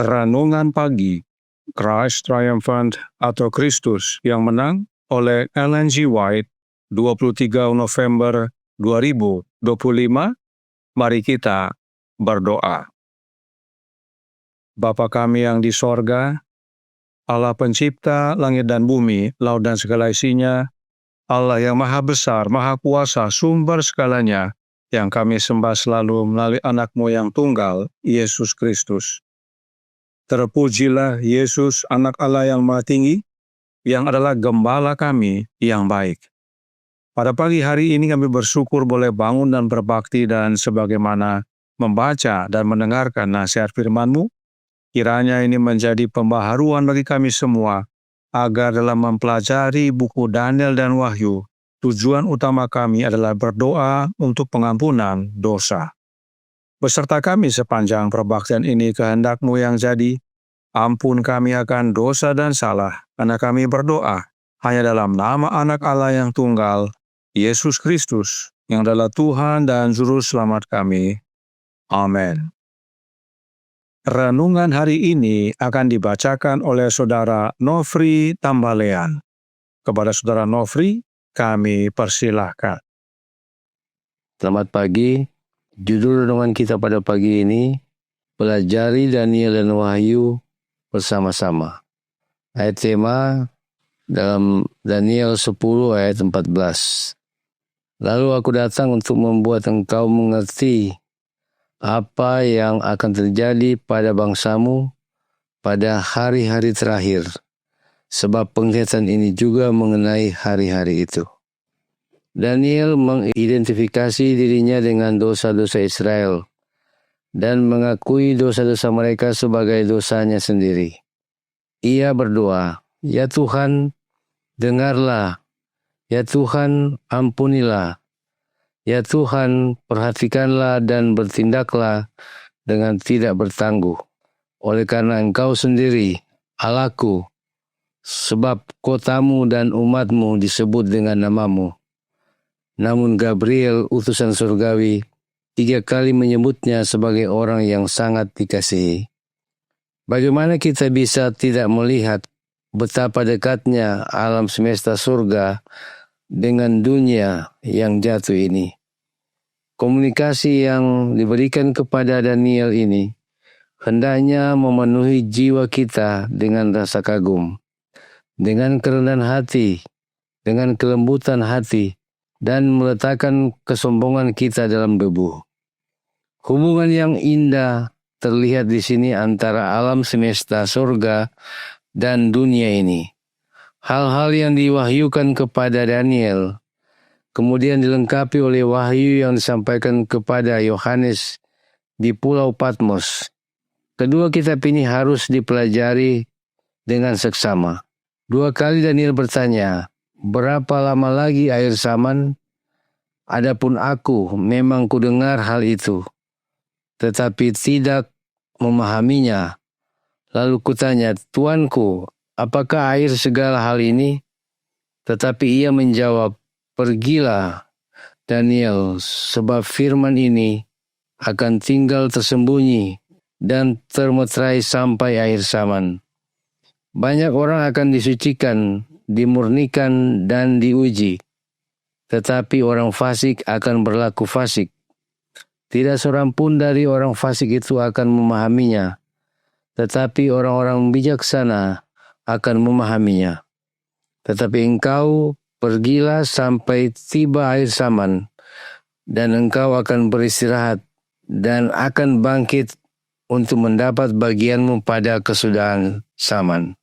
Renungan Pagi, Christ Triumphant atau Kristus yang Menang oleh Ellen G. White, 23 November 2025. Mari kita berdoa. Bapa kami yang di sorga, Allah pencipta langit dan bumi, laut dan segala isinya, Allah yang maha besar, maha kuasa, sumber segalanya, yang kami sembah selalu melalui anak-Mu yang tunggal, Yesus Kristus. Terpujilah Yesus, anak Allah yang maha tinggi, yang adalah gembala kami yang baik. Pada pagi hari ini kami bersyukur boleh bangun dan berbakti dan sebagaimana membaca dan mendengarkan nasihat firman-Mu, kiranya ini menjadi pembaharuan bagi kami semua, agar dalam mempelajari buku Daniel dan Wahyu, tujuan utama kami adalah berdoa untuk pengampunan dosa. Beserta kami sepanjang perbaktian ini kehendak-Mu yang jadi, ampun kami akan dosa dan salah, karena kami berdoa hanya dalam nama anak Allah yang tunggal, Yesus Kristus, yang adalah Tuhan dan Juru Selamat kami. Amin. Renungan hari ini akan dibacakan oleh Saudara Nofri Tambalean. Kepada Saudara Nofri, kami persilahkan. Selamat pagi. Judul renungan kita pada pagi ini, pelajari Daniel dan Wahyu bersama-sama. Ayat tema dalam Daniel 10 ayat 14. Lalu aku datang untuk membuat engkau mengerti apa yang akan terjadi pada bangsamu pada hari-hari terakhir, sebab penglihatan ini juga mengenai hari-hari itu. Daniel mengidentifikasi dirinya dengan dosa-dosa Israel dan mengakui dosa-dosa mereka sebagai dosanya sendiri. Ia berdoa, "Ya Tuhan, dengarlah. Ya Tuhan, ampunilah. Ya Tuhan, perhatikanlah dan bertindaklah dengan tidak bertangguh. Oleh karena Engkau sendiri, Allahku, sebab kotamu dan umatmu disebut dengan namamu." Namun Gabriel, utusan surgawi, 3 kali menyebutnya sebagai orang yang sangat dikasihi. Bagaimana kita bisa tidak melihat betapa dekatnya alam semesta surga dengan dunia yang jatuh ini? Komunikasi yang diberikan kepada Daniel ini hendaknya memenuhi jiwa kita dengan rasa kagum, dengan kerendahan hati, dengan kelembutan hati, dan meletakkan kesombongan kita dalam debu. Hubungan yang indah terlihat di sini antara alam semesta surga dan dunia ini. Hal-hal yang diwahyukan kepada Daniel kemudian dilengkapi oleh wahyu yang disampaikan kepada Yohanes di Pulau Patmos. Kedua kitab ini harus dipelajari dengan seksama. 2 kali Daniel bertanya, "Berapa lama lagi akhir zaman? Adapun aku memang kudengar hal itu, tetapi tidak memahaminya." Lalu kutanya, "Tuanku, apakah akhir segala hal ini?" Tetapi ia menjawab, "Pergilah, Daniel, sebab firman ini akan tinggal tersembunyi dan termeterai sampai akhir zaman. Banyak orang akan disucikan, dimurnikan, dan diuji. Tetapi orang fasik akan berlaku fasik. Tidak seorang pun dari orang fasik itu akan memahaminya, tetapi orang-orang bijaksana akan memahaminya. Tetapi engkau pergilah sampai tiba akhir zaman, dan engkau akan beristirahat dan akan bangkit untuk mendapat bagianmu pada kesudahan zaman."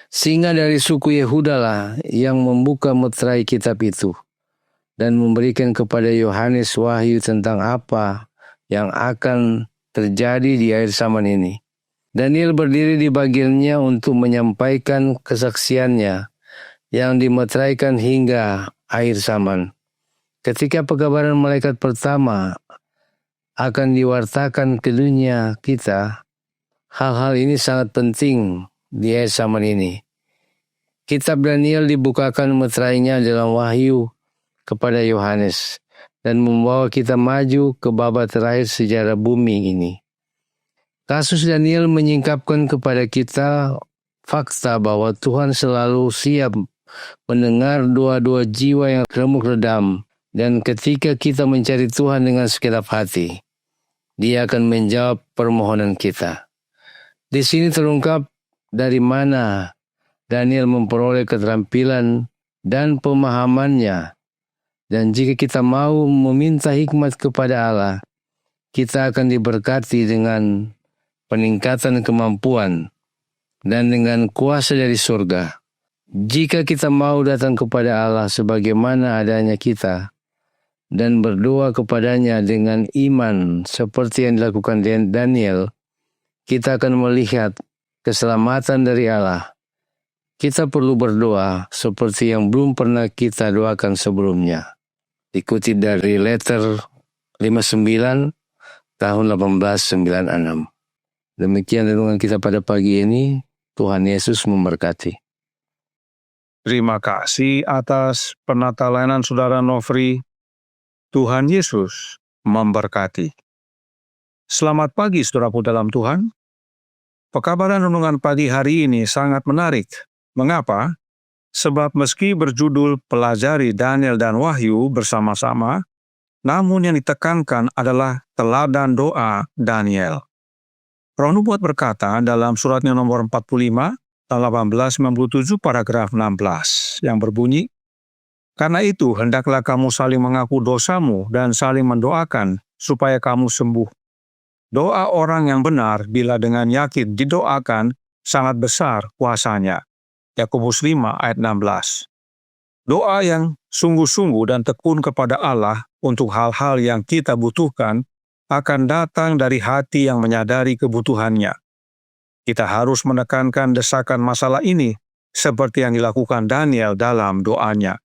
Singa dari suku Yehuda lah yang membuka meterai kitab itu dan memberikan kepada Yohanes wahyu tentang apa yang akan terjadi di akhir zaman ini. Daniel berdiri di bagiannya untuk menyampaikan kesaksiannya yang dimeteraikan hingga akhir zaman. Ketika pekabaran malaikat pertama akan diwartakan ke dunia kita, hal-hal ini sangat penting di akhir zaman ini. Kitab Daniel dibukakan meterainya dalam wahyu kepada Yohanes dan membawa kita maju ke babak terakhir sejarah bumi ini. Kasus Daniel menyingkapkan kepada kita fakta bahwa Tuhan selalu siap mendengar doa-doa jiwa yang remuk redam. Dan ketika kita mencari Tuhan dengan segenap hati, Dia akan menjawab permohonan kita. Di sini terungkap dari mana Daniel memperoleh keterampilan dan pemahamannya. Dan jika kita mau meminta hikmat kepada Allah, kita akan diberkati dengan peningkatan kemampuan dan dengan kuasa dari surga. Jika kita mau datang kepada Allah sebagaimana adanya kita dan berdoa kepadanya dengan iman seperti yang dilakukan Daniel, kita akan melihat keselamatan dari Allah. Kita perlu berdoa seperti yang belum pernah kita doakan sebelumnya. Dikutip dari letter 59 tahun 1896. Demikian renungan kita pada pagi ini. Tuhan Yesus memberkati. Terima kasih atas penata-layanan Saudara Nofri. Tuhan Yesus memberkati. Selamat pagi saudaraku dalam Tuhan. Pekabaran renungan pagi hari ini sangat menarik. Mengapa? Sebab meski berjudul Pelajari Daniel dan Wahyu bersama-sama, namun yang ditekankan adalah teladan doa Daniel. Roh Nubuat berkata dalam suratnya nomor 45, 1897 paragraf 16, yang berbunyi, "Karena itu hendaklah kamu saling mengaku dosamu dan saling mendoakan supaya kamu sembuh. Doa orang yang benar bila dengan yakin didoakan sangat besar kuasanya." Yakobus 5 ayat 16. Doa yang sungguh-sungguh dan tekun kepada Allah untuk hal-hal yang kita butuhkan akan datang dari hati yang menyadari kebutuhannya. Kita harus menekankan desakan masalah ini seperti yang dilakukan Daniel dalam doanya.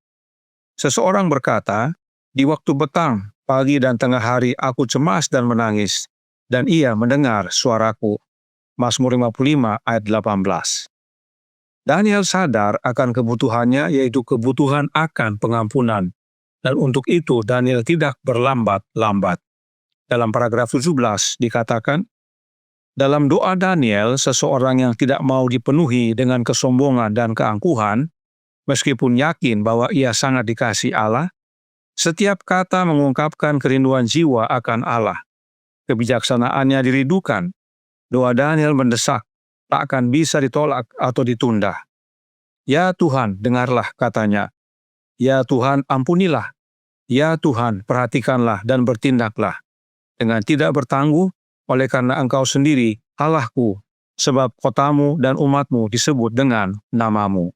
Seseorang berkata, "Di waktu petang, pagi dan tengah hari aku cemas dan menangis, dan ia mendengar suaraku." Mazmur 55 ayat 18. Daniel sadar akan kebutuhannya, yaitu kebutuhan akan pengampunan. Dan untuk itu Daniel tidak berlambat-lambat. Dalam paragraf 17 dikatakan, dalam doa Daniel, seseorang yang tidak mau dipenuhi dengan kesombongan dan keangkuhan, meskipun yakin bahwa ia sangat dikasihi Allah, setiap kata mengungkapkan kerinduan jiwa akan Allah. Kebijaksanaannya dirindukan. Doa Daniel mendesak, tak akan bisa ditolak atau ditunda. "Ya Tuhan, dengarlah," katanya. "Ya Tuhan, ampunilah. Ya Tuhan, perhatikanlah dan bertindaklah. Dengan tidak bertangguh, oleh karena Engkau sendiri, Allahku, sebab kotamu dan umatmu disebut dengan namamu."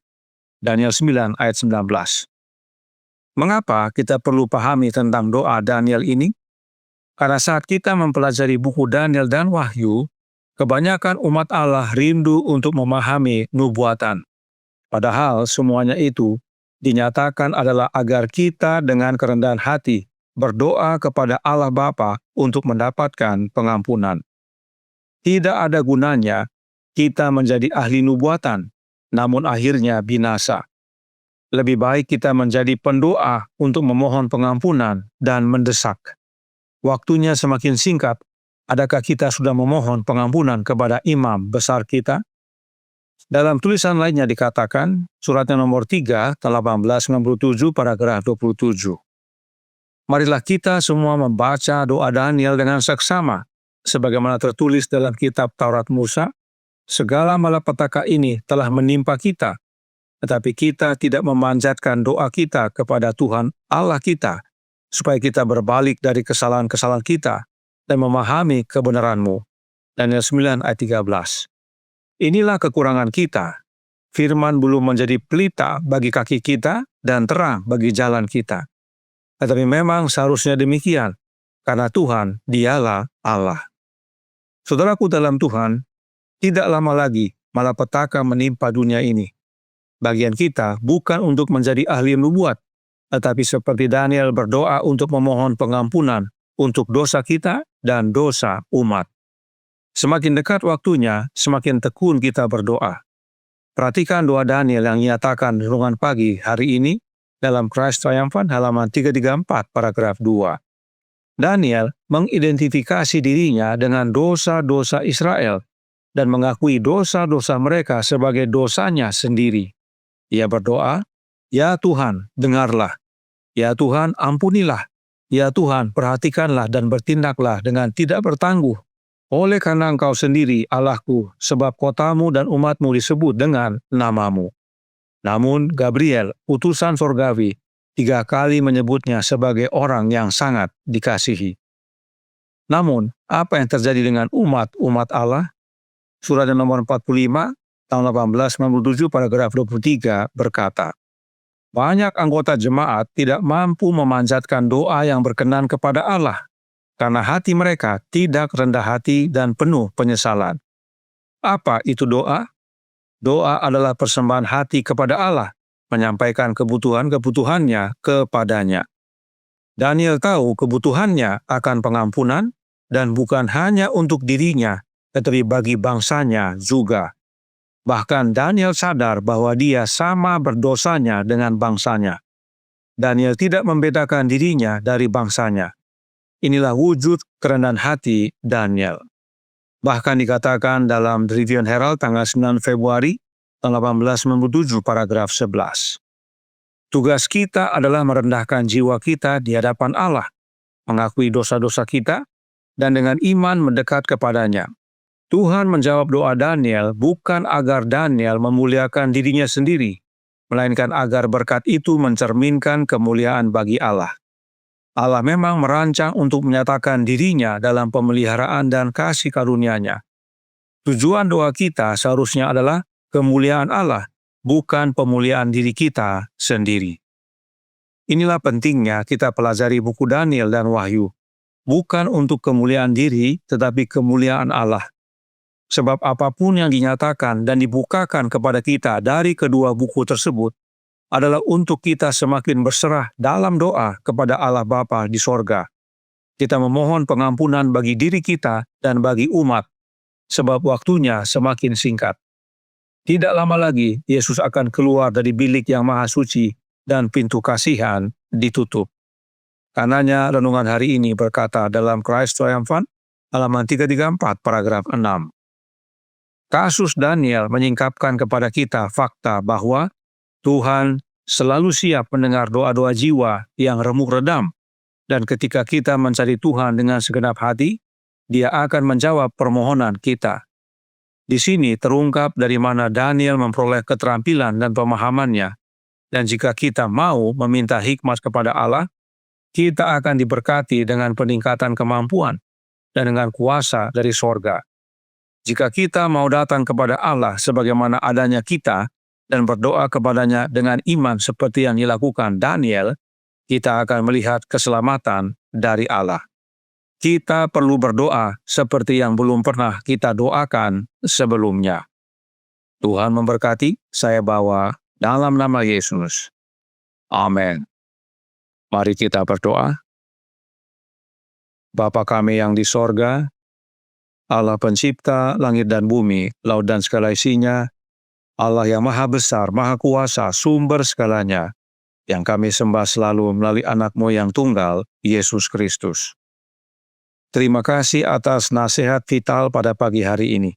Daniel 9 ayat 19. Mengapa kita perlu pahami tentang doa Daniel ini? Karena saat kita mempelajari buku Daniel dan Wahyu, kebanyakan umat Allah rindu untuk memahami nubuatan. Padahal semuanya itu dinyatakan adalah agar kita dengan kerendahan hati berdoa kepada Allah Bapa untuk mendapatkan pengampunan. Tidak ada gunanya kita menjadi ahli nubuatan, namun akhirnya binasa. Lebih baik kita menjadi pendoa untuk memohon pengampunan dan mendesak. Waktunya semakin singkat. Adakah kita sudah memohon pengampunan kepada imam besar kita? Dalam tulisan lainnya dikatakan, suratnya nomor 3, 1897 paragraf 27. Marilah kita semua membaca doa Daniel dengan seksama, sebagaimana tertulis dalam kitab Taurat Musa. Segala malapetaka ini telah menimpa kita, tetapi kita tidak memanjatkan doa kita kepada Tuhan Allah kita, supaya kita berbalik dari kesalahan-kesalahan kita dan memahami kebenaran-Mu. Daniel 9 ayat 13. Inilah kekurangan kita. Firman belum menjadi pelita bagi kaki kita dan terang bagi jalan kita. Tetapi memang seharusnya demikian, karena Tuhan dialah Allah. Saudaraku dalam Tuhan, tidak lama lagi malapetaka menimpa dunia ini. Bagian kita bukan untuk menjadi ahli nubuat, tetapi seperti Daniel berdoa untuk memohon pengampunan untuk dosa kita dan dosa umat. Semakin dekat waktunya, semakin tekun kita berdoa. Perhatikan doa Daniel yang nyatakan renungan pagi hari ini dalam Christ Triumphant halaman 334 paragraf 2. Daniel mengidentifikasi dirinya dengan dosa-dosa Israel dan mengakui dosa-dosa mereka sebagai dosanya sendiri. Ia berdoa, "Ya Tuhan, dengarlah. Ya Tuhan, ampunilah. Ya Tuhan, perhatikanlah dan bertindaklah dengan tidak bertangguh. Oleh karena Engkau sendiri, Allahku, sebab kotamu dan umatmu disebut dengan namamu." Namun Gabriel, utusan sorgawi, 3 kali menyebutnya sebagai orang yang sangat dikasihi. Namun, apa yang terjadi dengan umat Allah? Surat yang nomor 45, tahun 1897, paragraf 23 berkata, banyak anggota jemaat tidak mampu memanjatkan doa yang berkenan kepada Allah, karena hati mereka tidak rendah hati dan penuh penyesalan. Apa itu doa? Doa adalah persembahan hati kepada Allah, menyampaikan kebutuhan-kebutuhannya kepadanya. Daniel tahu kebutuhannya akan pengampunan, dan bukan hanya untuk dirinya, tetapi bagi bangsanya juga. Bahkan Daniel sadar bahwa dia sama berdosanya dengan bangsanya. Daniel tidak membedakan dirinya dari bangsanya. Inilah wujud kerendahan hati Daniel. Bahkan dikatakan dalam The Review and Herald tanggal 9 Februari tahun 1897, paragraf 11. Tugas kita adalah merendahkan jiwa kita di hadapan Allah, mengakui dosa-dosa kita, dan dengan iman mendekat kepadanya. Tuhan menjawab doa Daniel bukan agar Daniel memuliakan dirinya sendiri, melainkan agar berkat itu mencerminkan kemuliaan bagi Allah. Allah memang merancang untuk menyatakan dirinya dalam pemeliharaan dan kasih karunia-Nya. Tujuan doa kita seharusnya adalah kemuliaan Allah, bukan pemuliaan diri kita sendiri. Inilah pentingnya kita pelajari buku Daniel dan Wahyu, bukan untuk kemuliaan diri, tetapi kemuliaan Allah. Sebab apapun yang dinyatakan dan dibukakan kepada kita dari kedua buku tersebut adalah untuk kita semakin berserah dalam doa kepada Allah Bapa di sorga. Kita memohon pengampunan bagi diri kita dan bagi umat, sebab waktunya semakin singkat. Tidak lama lagi, Yesus akan keluar dari bilik yang maha suci dan pintu kasihan ditutup. Karenanya renungan hari ini berkata dalam Christ Triumphant, halaman 334, paragraf 6. Kasus Daniel menyingkapkan kepada kita fakta bahwa Tuhan selalu siap mendengar doa-doa jiwa yang remuk redam, dan ketika kita mencari Tuhan dengan segenap hati, Dia akan menjawab permohonan kita. Di sini terungkap dari mana Daniel memperoleh keterampilan dan pemahamannya, dan jika kita mau meminta hikmat kepada Allah, kita akan diberkati dengan peningkatan kemampuan dan dengan kuasa dari sorga. Jika kita mau datang kepada Allah sebagaimana adanya kita dan berdoa kepadanya dengan iman seperti yang dilakukan Daniel, kita akan melihat keselamatan dari Allah. Kita perlu berdoa seperti yang belum pernah kita doakan sebelumnya. Tuhan memberkati, saya bawa dalam nama Yesus. Amin. Mari kita berdoa. Bapa kami yang di sorga, Allah pencipta langit dan bumi, laut dan segala isinya, Allah yang maha besar, maha kuasa, sumber segalanya, yang kami sembah selalu melalui anak-Mu yang tunggal, Yesus Kristus. Terima kasih atas nasihat vital pada pagi hari ini,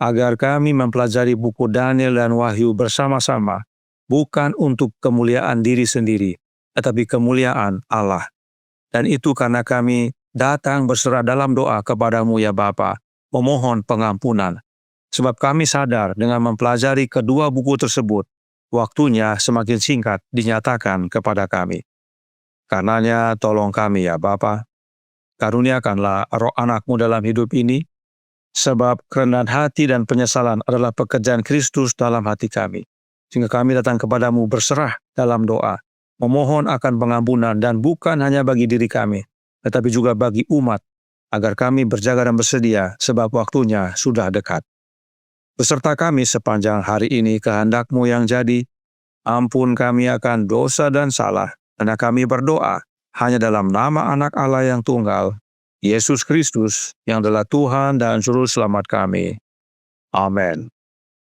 agar kami mempelajari buku Daniel dan Wahyu bersama-sama, bukan untuk kemuliaan diri sendiri, tetapi kemuliaan Allah. Dan itu karena kami datang berserah dalam doa kepadamu ya Bapa, memohon pengampunan. Sebab kami sadar dengan mempelajari kedua buku tersebut, waktunya semakin singkat dinyatakan kepada kami. Karenanya tolong kami ya Bapa, karuniakanlah roh anak-Mu dalam hidup ini, sebab kerendahan hati dan penyesalan adalah pekerjaan Kristus dalam hati kami. Sehingga kami datang kepadamu berserah dalam doa, memohon akan pengampunan dan bukan hanya bagi diri kami, tetapi juga bagi umat, agar kami berjaga dan bersedia sebab waktunya sudah dekat. Beserta kami sepanjang hari ini kehendak-Mu yang jadi, ampun kami akan dosa dan salah, karena kami berdoa hanya dalam nama Anak Allah yang tunggal, Yesus Kristus, yang adalah Tuhan dan Juru Selamat kami. Amin.